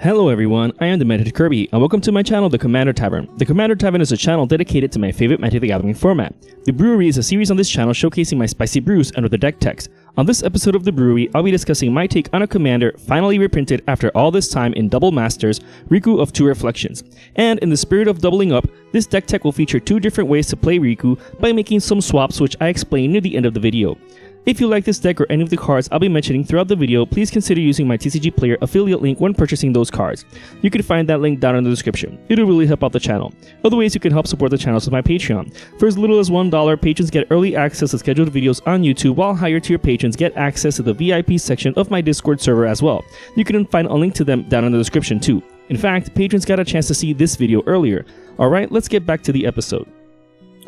Hello everyone, I am Demented Kirby, and welcome to my channel, the Commander Tavern. The Commander Tavern is a channel dedicated to my favorite Magic the Gathering format. The Brewery is a series on this channel showcasing my spicy brews under the deck text. On this episode of the Brewery, I'll be discussing my take on a commander finally reprinted after all this time in Double Masters, Riku of Two Reflections. And in the spirit of doubling up, this deck tech will feature two different ways to play Riku by making some swaps which I explain near the end of the video. If you like this deck or any of the cards I'll be mentioning throughout the video, please consider using my TCG Player affiliate link when purchasing those cards. You can find that link down in the description. It'll really help out the channel. Other ways you can help support the channel is my Patreon. For as little as $1, patrons get early access to scheduled videos on YouTube, while higher tier patrons get access to the VIP section of my Discord server as well. You can find a link to them down in the description too. In fact, patrons got a chance to see this video earlier. Alright, let's get back to the episode.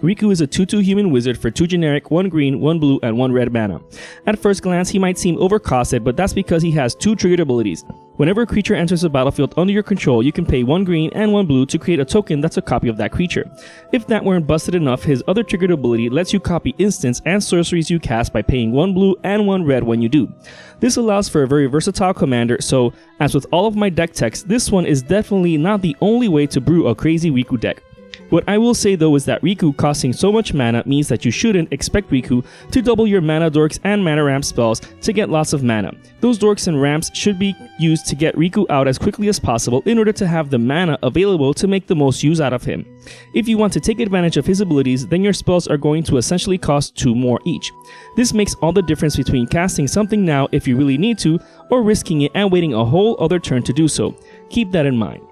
Riku is a 2/2 human wizard for 2 generic, 1 green, 1 blue, and 1 red mana. At first glance, he might seem overcosted, but that's because he has 2 triggered abilities. Whenever a creature enters the battlefield under your control, you can pay 1 green and 1 blue to create a token that's a copy of that creature. If that weren't busted enough, his other triggered ability lets you copy instants and sorceries you cast by paying 1 blue and 1 red when you do. This allows for a very versatile commander, so as with all of my deck techs, this one is definitely not the only way to brew a crazy Riku deck. What I will say though is that Riku costing so much mana means that you shouldn't expect Riku to double your mana dorks and mana ramp spells to get lots of mana. Those dorks and ramps should be used to get Riku out as quickly as possible in order to have the mana available to make the most use out of him. If you want to take advantage of his abilities, then your spells are going to essentially cost 2 more each. This makes all the difference between casting something now if you really need to, or risking it and waiting a whole other turn to do so. Keep that in mind.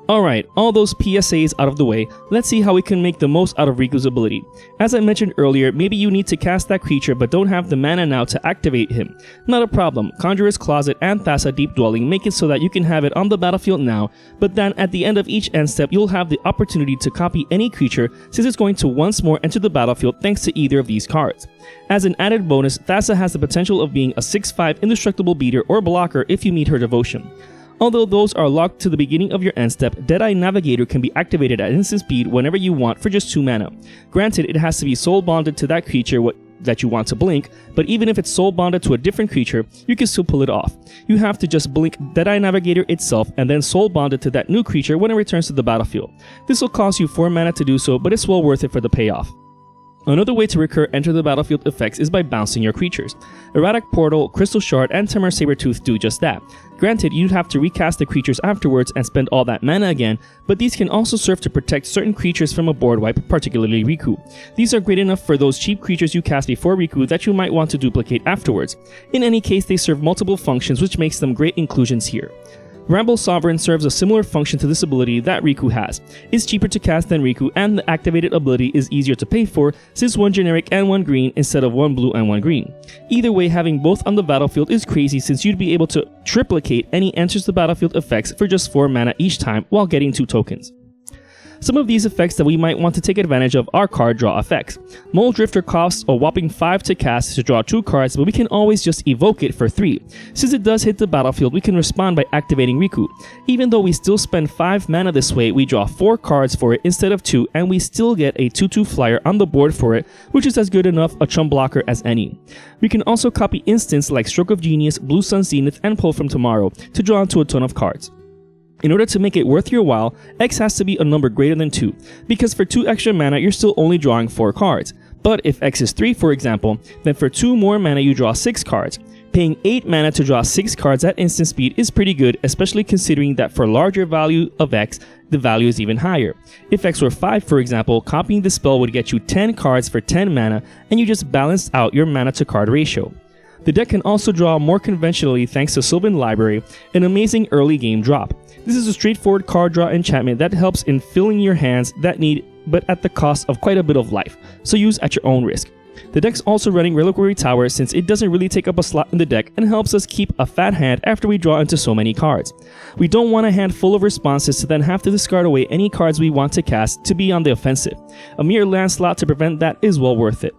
Alright, all those PSAs out of the way, let's see how we can make the most out of Riku's ability. As I mentioned earlier, maybe you need to cast that creature but don't have the mana now to activate him. Not a problem, Conjurer's Closet and Thassa Deep Dwelling make it so that you can have it on the battlefield now, but then at the end of each end step you'll have the opportunity to copy any creature since it's going to once more enter the battlefield thanks to either of these cards. As an added bonus, Thassa has the potential of being a 6/5 indestructible beater or blocker if you meet her devotion. Although those are locked to the beginning of your end step, Deadeye Navigator can be activated at instant speed whenever you want for just 2 mana. Granted, it has to be soul bonded to that creature that you want to blink, but even if it's soul bonded to a different creature, you can still pull it off. You have to just blink Deadeye Navigator itself and then soul bond it to that new creature when it returns to the battlefield. This will cost you 4 mana to do so, but it's well worth it for the payoff. Another way to recur enter the battlefield effects is by bouncing your creatures. Erratic Portal, Crystal Shard, and Temur Sabertooth do just that. Granted, you'd have to recast the creatures afterwards and spend all that mana again, but these can also serve to protect certain creatures from a board wipe, particularly Riku. These are great enough for those cheap creatures you cast before Riku that you might want to duplicate afterwards. In any case, they serve multiple functions, which makes them great inclusions here. Ramble Sovereign serves a similar function to this ability that Riku has. It's cheaper to cast than Riku, and the activated ability is easier to pay for since 1 generic and 1 green instead of 1 blue and 1 green. Either way, having both on the battlefield is crazy since you'd be able to triplicate any enters the battlefield effects for just 4 mana each time while getting 2 tokens. Some of these effects that we might want to take advantage of are card draw effects. Mole Drifter costs a whopping 5 to cast to draw 2 cards, but we can always just evoke it for 3. Since it does hit the battlefield, we can respond by activating Riku. Even though we still spend 5 mana this way, we draw 4 cards for it instead of 2, and we still get a 2/2 flyer on the board for it, which is as good enough a chump blocker as any. We can also copy instants like Stroke of Genius, Blue Sun Zenith, and Pull from Tomorrow to draw into a ton of cards. In order to make it worth your while, X has to be a number greater than 2, because for 2 extra mana you're still only drawing 4 cards. But if X is 3 for example, then for 2 more mana you draw 6 cards. Paying 8 mana to draw 6 cards at instant speed is pretty good, especially considering that for larger value of X, the value is even higher. If X were 5 for example, copying the spell would get you 10 cards for 10 mana, and you just balanced out your mana to card ratio. The deck can also draw more conventionally thanks to Sylvan Library, an amazing early game drop. This is a straightforward card draw enchantment that helps in filling your hands that need, but at the cost of quite a bit of life, so use at your own risk. The deck's also running Reliquary Tower since it doesn't really take up a slot in the deck and helps us keep a fat hand after we draw into so many cards. We don't want a hand full of responses to then have to discard away any cards we want to cast to be on the offensive. A mere land slot to prevent that is well worth it.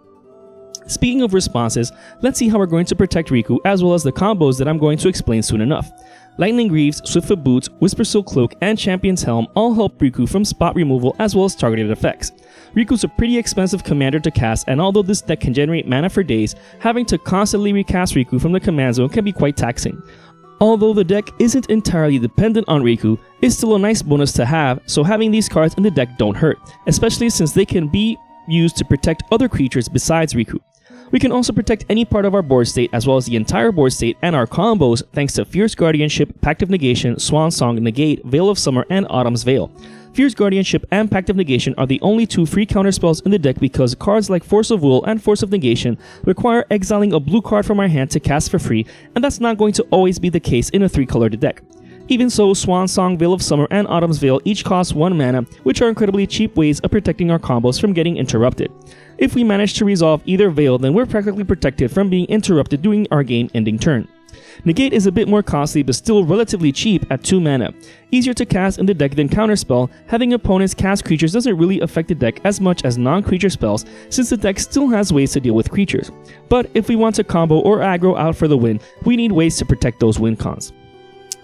Speaking of responses, let's see how we're going to protect Riku as well as the combos that I'm going to explain soon enough. Lightning Greaves, Swiftfoot Boots, Whisper Silk Cloak, and Champion's Helm all help Riku from spot removal as well as targeted effects. Riku's a pretty expensive commander to cast, and although this deck can generate mana for days, having to constantly recast Riku from the command zone can be quite taxing. Although the deck isn't entirely dependent on Riku, it's still a nice bonus to have, so having these cards in the deck don't hurt, especially since they can be used to protect other creatures besides Riku. We can also protect any part of our board state as well as the entire board state and our combos thanks to Fierce Guardianship, Pact of Negation, Swan Song, Negate, Veil of Summer, and Autumn's Veil. Fierce Guardianship and Pact of Negation are the only two free counterspells in the deck because cards like Force of Will and Force of Negation require exiling a blue card from our hand to cast for free, and that's not going to always be the case in a 3-colored deck. Even so, Swan Song, Veil of Summer, and Autumn's Veil each cost 1 mana, which are incredibly cheap ways of protecting our combos from getting interrupted. If we manage to resolve either Veil, then we're practically protected from being interrupted during our game-ending turn. Negate is a bit more costly but still relatively cheap at 2 mana. Easier to cast in the deck than Counterspell, having opponents cast creatures doesn't really affect the deck as much as non-creature spells since the deck still has ways to deal with creatures. But if we want to combo or aggro out for the win, we need ways to protect those win cons.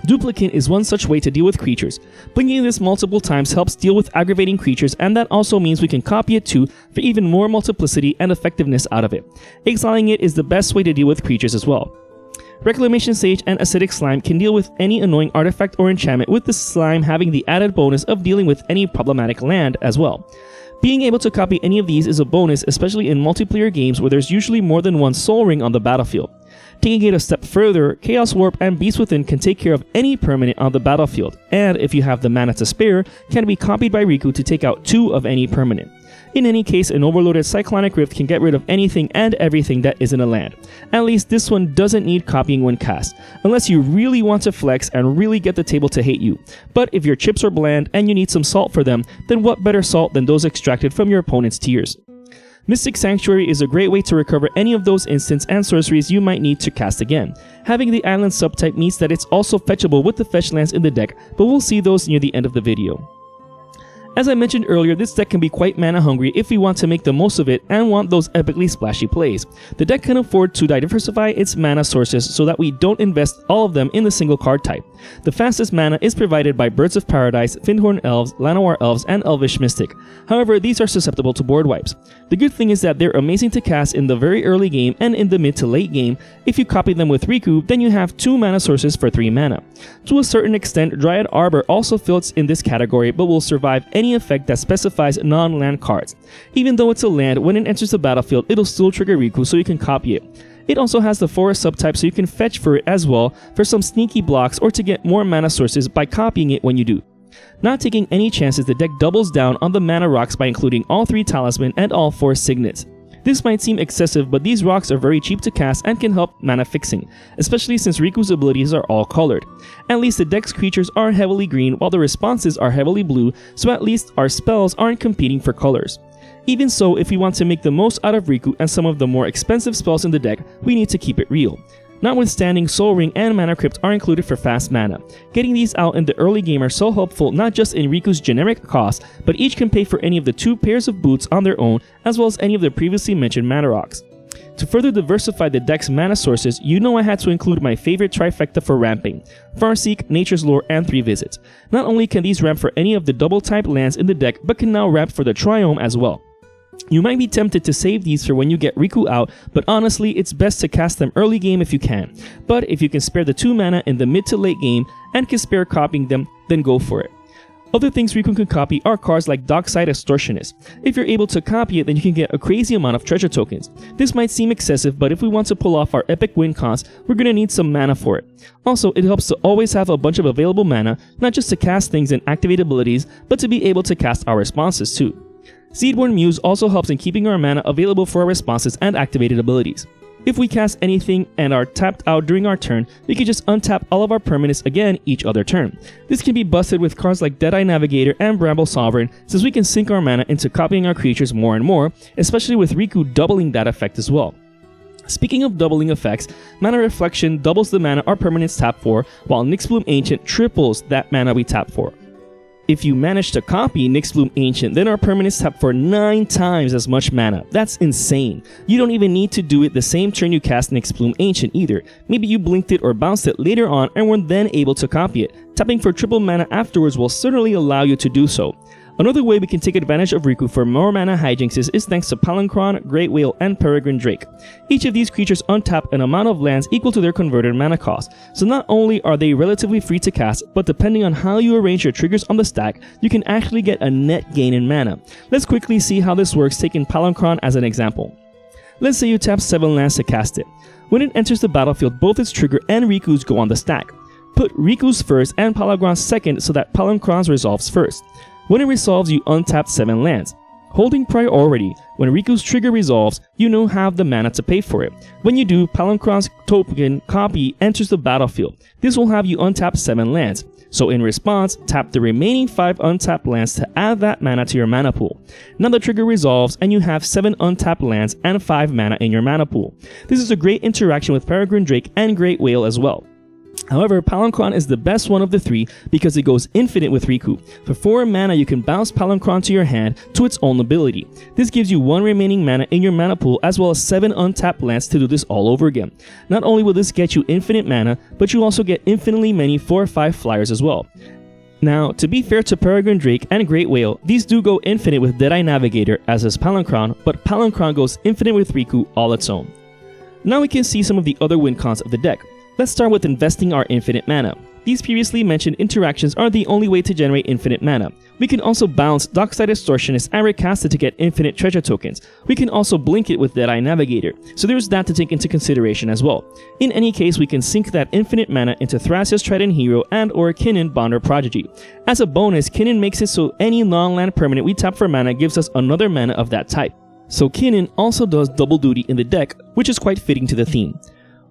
Duplicate is one such way to deal with creatures. Blinking this multiple times helps deal with aggravating creatures, and that also means we can copy it too for even more multiplicity and effectiveness out of it. Exiling it is the best way to deal with creatures as well. Reclamation Sage and Acidic Slime can deal with any annoying artifact or enchantment, with the slime having the added bonus of dealing with any problematic land as well. Being able to copy any of these is a bonus, especially in multiplayer games where there's usually more than one Soul Ring on the battlefield. Taking it a step further, Chaos Warp and Beast Within can take care of any permanent on the battlefield, and if you have the mana to spare, can be copied by Riku to take out 2 of any permanent. In any case, an overloaded Cyclonic Rift can get rid of anything and everything that isn't a land. At least this one doesn't need copying when cast, unless you really want to flex and really get the table to hate you. But if your chips are bland and you need some salt for them, then what better salt than those extracted from your opponent's tears? Mystic Sanctuary is a great way to recover any of those instants and sorceries you might need to cast again. Having the island subtype means that it's also fetchable with the fetch lands in the deck, but we'll see those near the end of the video. As I mentioned earlier, this deck can be quite mana hungry if we want to make the most of it and want those epically splashy plays. The deck can afford to diversify its mana sources so that we don't invest all of them in the single card type. The fastest mana is provided by Birds of Paradise, Fyndhorn Elves, Llanowar Elves, and Elvish Mystic. However, these are susceptible to board wipes. The good thing is that they're amazing to cast in the very early game and in the mid to late game. If you copy them with Riku, then you have 2 mana sources for 3 mana. To a certain extent, Dryad Arbor also fits in this category but will survive any effect that specifies non-land cards. Even though it's a land, when it enters the battlefield, it'll still trigger Riku so you can copy it. It also has the forest subtype so you can fetch for it as well for some sneaky blocks or to get more mana sources by copying it when you do. Not taking any chances, the deck doubles down on the mana rocks by including all 3 talisman and all 4 signets. This might seem excessive, but these rocks are very cheap to cast and can help mana fixing, especially since Riku's abilities are all colored. At least the deck's creatures are heavily green while the responses are heavily blue, so at least our spells aren't competing for colors. Even so, if we want to make the most out of Riku and some of the more expensive spells in the deck, we need to keep it real. Notwithstanding, Soul Ring and Mana Crypt are included for fast mana. Getting these out in the early game are so helpful not just in Riku's generic cost, but each can pay for any of the 2 pairs of boots on their own, as well as any of the previously mentioned mana rocks. To further diversify the deck's mana sources, you know I had to include my favorite trifecta for ramping: Farseek, Nature's Lore, and 3 Visits. Not only can these ramp for any of the double-type lands in the deck, but can now ramp for the Triome as well. You might be tempted to save these for when you get Riku out, but honestly, it's best to cast them early game if you can. But if you can spare the 2 mana in the mid to late game and can spare copying them, then go for it. Other things Riku can copy are cards like Dockside Extortionist. If you're able to copy it, then you can get a crazy amount of treasure tokens. This might seem excessive, but if we want to pull off our epic win cons, we're gonna need some mana for it. Also, it helps to always have a bunch of available mana, not just to cast things and activate abilities, but to be able to cast our responses too. Seedborn Muse also helps in keeping our mana available for our responses and activated abilities. If we cast anything and are tapped out during our turn, we can just untap all of our permanents again each other turn. This can be busted with cards like Deadeye Navigator and Bramble Sovereign, since we can sink our mana into copying our creatures more and more, especially with Riku doubling that effect as well. Speaking of doubling effects, Mana Reflection doubles the mana our permanents tap for, while Nyxbloom Ancient triples that mana we tap for. If you manage to copy Nyxbloom Ancient, then our permanents tap for 9 times as much mana. That's insane. You don't even need to do it the same turn you cast Nyxbloom Ancient either. Maybe you blinked it or bounced it later on and were then able to copy it. Tapping for triple mana afterwards will certainly allow you to do so. Another way we can take advantage of Riku for more mana Hijinxes is thanks to Palinchron, Great Whale, and Peregrine Drake. Each of these creatures untap an amount of lands equal to their converted mana cost, so not only are they relatively free to cast, but depending on how you arrange your triggers on the stack, you can actually get a net gain in mana. Let's quickly see how this works, taking Palinchron as an example. Let's say you tap 7 lands to cast it. When it enters the battlefield, both its trigger and Riku's go on the stack. Put Riku's first and Palinchron's second so that Palinchron's resolves first. When it resolves, you untap 7 lands. Holding priority, when Riku's trigger resolves, you now have the mana to pay for it. When you do, Palinchron's token copy enters the battlefield. This will have you untap 7 lands. So in response, tap the remaining 5 untapped lands to add that mana to your mana pool. Now the trigger resolves and you have 7 untapped lands and 5 mana in your mana pool. This is a great interaction with Peregrine Drake and Great Whale as well. However, Palinchron is the best one of the 3 because it goes infinite with Riku. For 4 mana, you can bounce Palinchron to your hand to its own ability. This gives you 1 remaining mana in your mana pool as well as 7 untapped lands to do this all over again. Not only will this get you infinite mana, but you also get infinitely many 4/5 flyers as well. Now, to be fair to Peregrine Drake and Great Whale, these do go infinite with Deadeye Navigator as is Palinchron, but Palinchron goes infinite with Riku all its own. Now we can see some of the other win cons of the deck. Let's start with investing our infinite mana. These previously mentioned interactions are the only way to generate infinite mana. We can also bounce Dockside Extortionist and recast it to get infinite treasure tokens. We can also blink it with Deadeye Navigator, so there's that to take into consideration as well. In any case, we can sink that infinite mana into Thrasia's Trident Hero and or Kinnan Bonder Prodigy. As a bonus, Kinnan makes it so any non-land permanent we tap for mana gives us another mana of that type. So Kinnan also does double duty in the deck, which is quite fitting to the theme.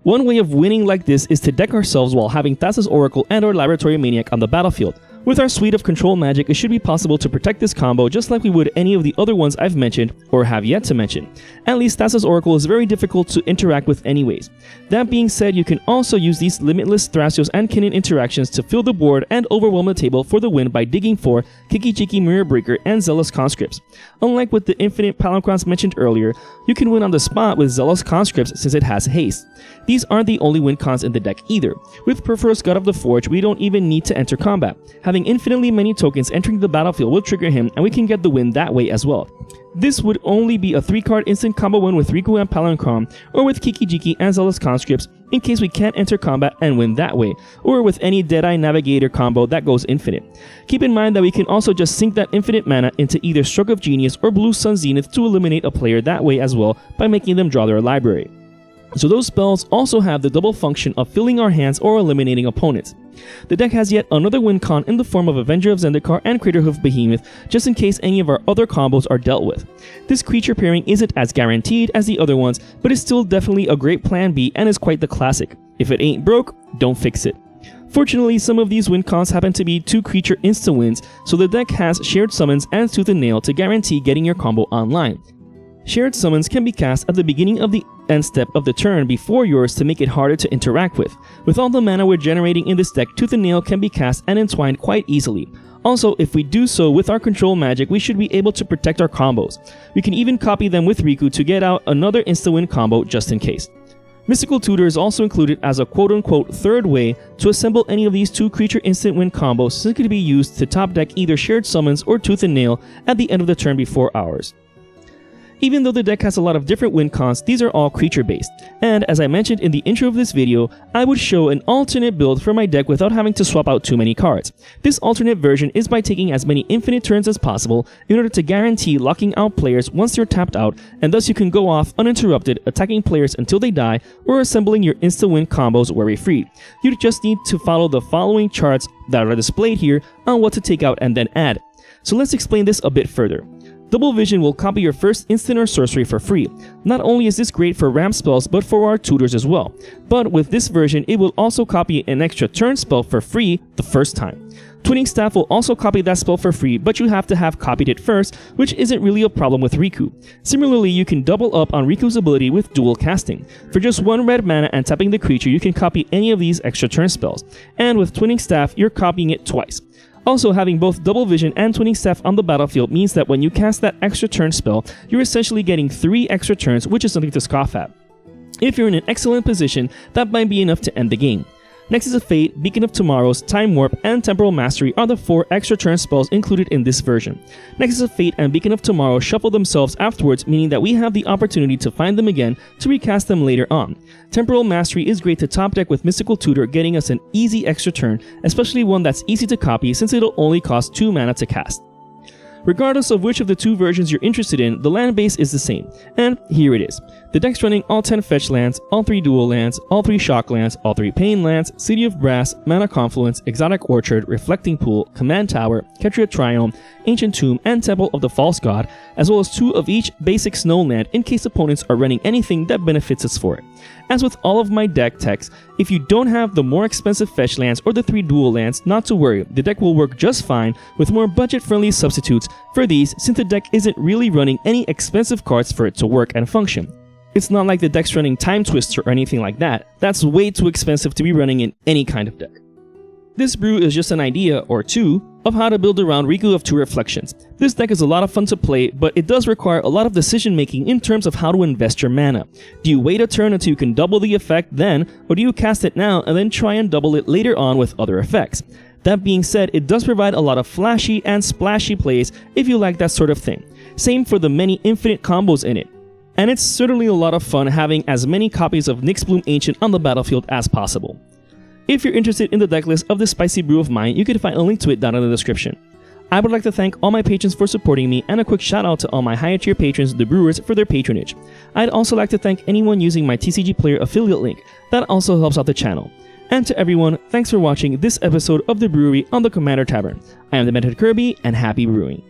One way of winning like this is to deck ourselves while having Thassa's Oracle and or Laboratory Maniac on the battlefield. With our suite of control magic, it should be possible to protect this combo just like we would any of the other ones I've mentioned or have yet to mention. At least Thassa's Oracle is very difficult to interact with anyways. That being said, you can also use these limitless Thrasios and Kinnan interactions to fill the board and overwhelm the table for the win by digging for Kiki-Jiki Mirror Breaker and Zealous Conscripts. Unlike with the infinite Palinchrons mentioned earlier, you can win on the spot with Zealous Conscripts since it has haste. These aren't the only win cons in the deck either. With Perforous God of the Forge, we don't even need to enter combat. Having infinitely many tokens entering the battlefield will trigger him and we can get the win that way as well. This would only be a 3-card instant combo win with Riku and Palinchron, or with Kiki-Jiki and Zealous Conscripts in case we can't enter combat and win that way, or with any Deadeye Navigator combo that goes infinite. Keep in mind that we can also just sink that infinite mana into either Stroke of Genius or Blue Sun Zenith to eliminate a player that way as well by making them draw their library. So those spells also have the double function of filling our hands or eliminating opponents. The deck has yet another win con in the form of Avenger of Zendikar and Craterhoof Behemoth, just in case any of our other combos are dealt with. This creature pairing isn't as guaranteed as the other ones, but is still definitely a great plan B and is quite the classic. If it ain't broke, don't fix it. Fortunately, some of these win cons happen to be 2 creature instant wins, so the deck has Shared Summons and Tooth and Nail to guarantee getting your combo online. Shared Summons can be cast at the beginning of the end step of the turn before yours to make it harder to interact with. With all the mana we're generating in this deck, Tooth and Nail can be cast and entwined quite easily. Also, if we do so with our control magic, we should be able to protect our combos. We can even copy them with Riku to get out another insta-win combo just in case. Mystical Tutor is also included as a quote-unquote third way to assemble any of these 2 creature instant win combos, so it could be used to top deck either Shared Summons or Tooth and Nail at the end of the turn before ours. Even though the deck has a lot of different win cons, these are all creature based, and as I mentioned in the intro of this video, I would show an alternate build for my deck without having to swap out too many cards. This alternate version is by taking as many infinite turns as possible in order to guarantee locking out players once they're tapped out, and thus you can go off uninterrupted, attacking players until they die, or assembling your insta-win combos worry-free. You just need to follow the following charts that are displayed here on what to take out and then add. So let's explain this a bit further. Double Vision will copy your first instant or sorcery for free. Not only is this great for ramp spells, but for our tutors as well. But with this version, it will also copy an extra turn spell for free the first time. Twinning Staff will also copy that spell for free, but you have to have copied it first, which isn't really a problem with Riku. Similarly, you can double up on Riku's ability with dual casting. For just 1 red mana and tapping the creature, you can copy any of these extra turn spells. And with Twinning Staff, you're copying it twice. Also, having both Double Vision and Twinning Staff on the battlefield means that when you cast that extra turn spell, you're essentially getting 3 extra turns, which is nothing to scoff at. If you're in an excellent position, that might be enough to end the game. Nexus of Fate, Beacon of Tomorrows, Time Warp, and Temporal Mastery are the 4 extra turn spells included in this version. Nexus of Fate and Beacon of Tomorrow shuffle themselves afterwards, meaning that we have the opportunity to find them again to recast them later on. Temporal Mastery is great to top deck with Mystical Tutor, getting us an easy extra turn, especially one that's easy to copy since it'll only cost 2 mana to cast. Regardless of which of the 2 versions you're interested in, the land base is the same, and here it is. The deck's running all 10 fetch lands, all 3 dual lands, all 3 shock lands, all 3 pain lands, City of Brass, Mana Confluence, Exotic Orchard, Reflecting Pool, Command Tower, Ketria Triome, Ancient Tomb, and Temple of the False God, as well as 2 of each basic snow land in case opponents are running anything that benefits us for it. As with all of my deck techs, if you don't have the more expensive fetch lands or the 3 dual lands, not to worry, the deck will work just fine with more budget-friendly substitutes for these since the deck isn't really running any expensive cards for it to work and function. It's not like the deck's running Time Twister or anything like that. That's way too expensive to be running in any kind of deck. This brew is just an idea, or 2, of how to build around Riku of Two Reflections. This deck is a lot of fun to play, but it does require a lot of decision making in terms of how to invest your mana. Do you wait a turn until you can double the effect then, or do you cast it now and then try and double it later on with other effects? That being said, it does provide a lot of flashy and splashy plays if you like that sort of thing. Same for the many infinite combos in it. And it's certainly a lot of fun having as many copies of Nyxbloom Ancient on the battlefield as possible. If you're interested in the decklist of this spicy brew of mine, you can find a link to it down in the description. I would like to thank all my patrons for supporting me, and a quick shout out to all my higher tier patrons, the Brewers, for their patronage. I'd also like to thank anyone using my TCG Player affiliate link, that also helps out the channel. And to everyone, thanks for watching this episode of the Brewery on the Commander Tavern. I am Demented Kirby, and happy brewing.